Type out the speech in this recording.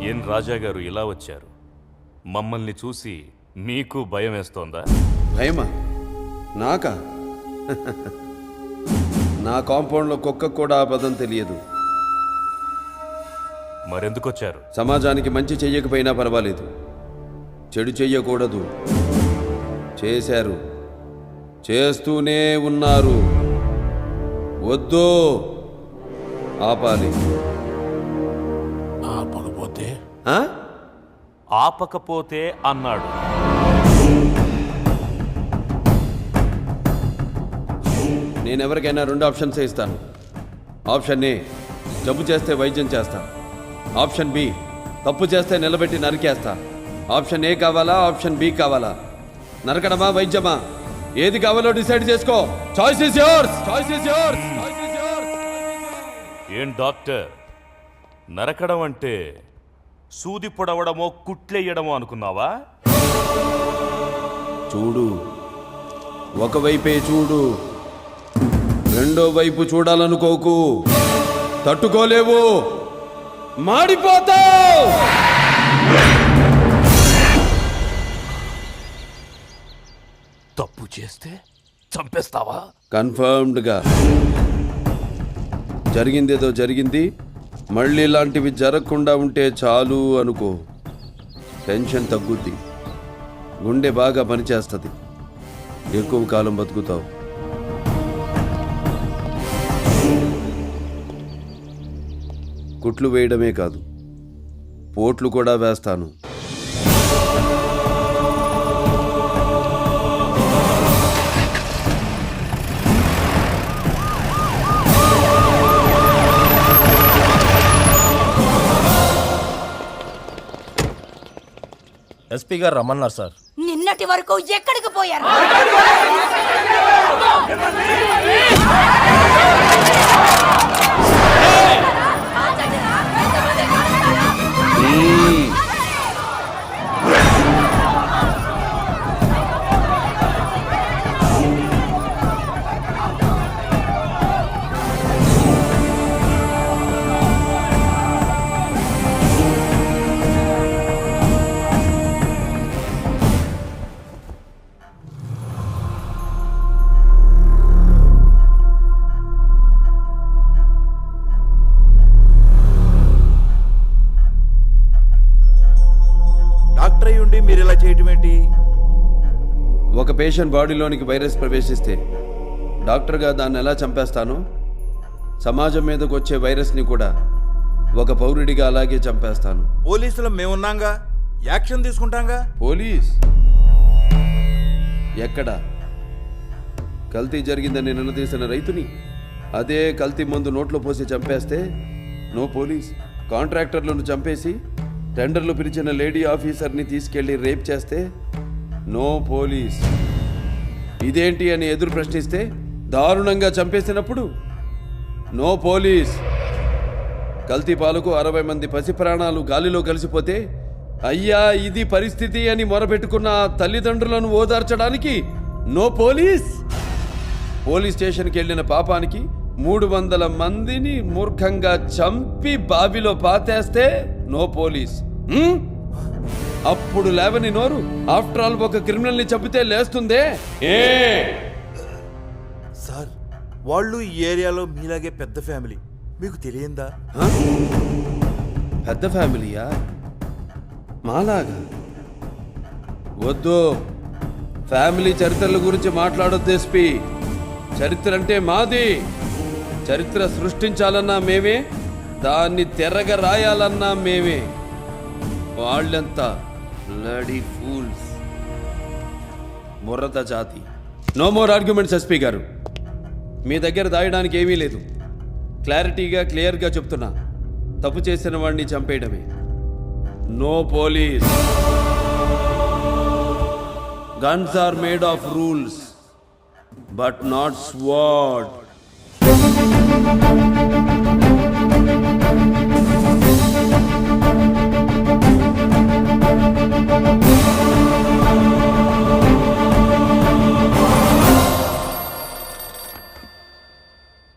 ఏం రాజా గారు ఇలా వచ్చారు? మమ్మల్ని చూసి మీకు భయం వేస్తోందా? భయమా? నాకా? నా కాంపౌండ్లో కుక్క కూడా ఆ పదం తెలియదు. మరెందుకు వచ్చారు? సమాజానికి మంచి చెయ్యకపోయినా పర్వాలేదు, చెడు చెయ్యకూడదు. చేశారు, చేస్తూనే ఉన్నారు. వద్దు, ఆపాలి. ఆపకపోతే ఆ? ఆపకపోతే అన్నాడు. నేనెవరికైనా 2 ఆప్షన్స్ ఇస్తాను. ఆప్షన్ ఏ, జబ్బు చేస్తే వైద్యం చేస్తా. ఆప్షన్ బి, తప్పు చేస్తే నిలబెట్టి నరికేస్తా. ఆప్షన్ ఏ కావాలా, ఆప్షన్ బి కావాలా? నరకడమా, వైద్యమా? ఏది కావాలో డిసైడ్ చేసుకో. Choice is yours. Choice is yours. ఏం డాక్టర్, నరకడం అంటే సూది పొడవడమో కుట్లెయ్యడమో అనుకున్నావా? చూడు, ఒకవైపే చూడు, రెండో వైపు చూడాలనుకోకు. తట్టుకోలేవు, మాడిపోతావు. తప్పు చేస్తే చంపేస్తావా? కన్ఫర్మ్డ్గా. జరిగిందేదో జరిగింది, మళ్ళీ ఇలాంటివి జరగకుండా ఉంటే చాలు అనుకో. టెన్షన్ తగ్గుద్ది, గుండె బాగా పనిచేస్తుంది, ఎక్కువ కాలం బతుకుతావు. కుట్లు వేయడమే కాదు, పోట్లు కూడా వేస్తాను. ఎస్పీ గారు రమ్మన్నారు సార్. నిన్నటి వరకు ఎక్కడికి పోయారు? డాక్టర్ అయి ఉండి మీరు ఇలా చేయటం ఏంటి? ఒక పేషెంట్ బాడీలోనికి వైరస్ ప్రవేశిస్తే డాక్టర్గా దాన్ని ఎలా చంపేస్తానో, సమాజం మీదకు వచ్చే వైరస్ని కూడా ఒక పౌరుడిగా అలాగే చంపేస్తాను. పోలీసులు మేమున్నాంగా, యాక్షన్ తీసుకుంటాంగా. పోలీస్ ఎక్కడ? కల్తీ జరిగిందని నిలదీసిన రైతుని అదే కల్తీ మందు నోట్లో పోసి చంపేస్తే నో పోలీస్. కాంట్రాక్టర్లను చంపేసి టెండర్లు పిలిచిన లేడీ ఆఫీసర్ని తీసుకెళ్లి రేప్ చేస్తే నో పోలీస్. ఇదేంటి అని ఎదురు ప్రశ్నిస్తే దారుణంగా చంపేసినప్పుడు నో పోలీస్. కల్తీ పాలకు 60 మంది పసి ప్రాణాలు గాలిలో కలిసిపోతే అయ్యా ఇది పరిస్థితి అని మొరపెట్టుకున్న ఆ తల్లిదండ్రులను ఓదార్చడానికి నో పోలీస్. పోలీస్ స్టేషన్కి వెళ్ళిన పాపానికి 300 మందిని మూర్ఖంగా చంపి బావిలో పాతేస్తే నో పోలీస్. అప్పుడు లేవని నోరు ఆఫ్టర్ ఆల్ ఒక క్రిమినల్ని చంపితే లేస్తుందే. సార్, వాళ్ళు ఈ ఏరియాలో మీలాగే పెద్ద ఫ్యామిలీ, మీకు తెలియందా? పెద్ద ఫ్యామిలీయా? మాలాగా? వద్దు, ఫ్యామిలీ చరిత్రల గురించి మాట్లాడొద్దు ఎస్పీ. చరిత్ర అంటే మాది. చరిత్ర సృష్టించాలన్నా మేమే, దాన్ని తెరగ రాయాలన్నా మేమే. వాళ్ళంతా బ్లడీ ఫూల్స్, ముర్రత జాతి. నో మోర్ ఆర్గ్యుమెంట్స్ ఎస్పీ గారు. మీ దగ్గర దాయడానికి ఏమీ లేదు. క్లారిటీగా క్లియర్గా చెప్తున్నా, తప్పు చేసిన వాడిని చంపేయడమే. No police. Guns are made of rules but not sword.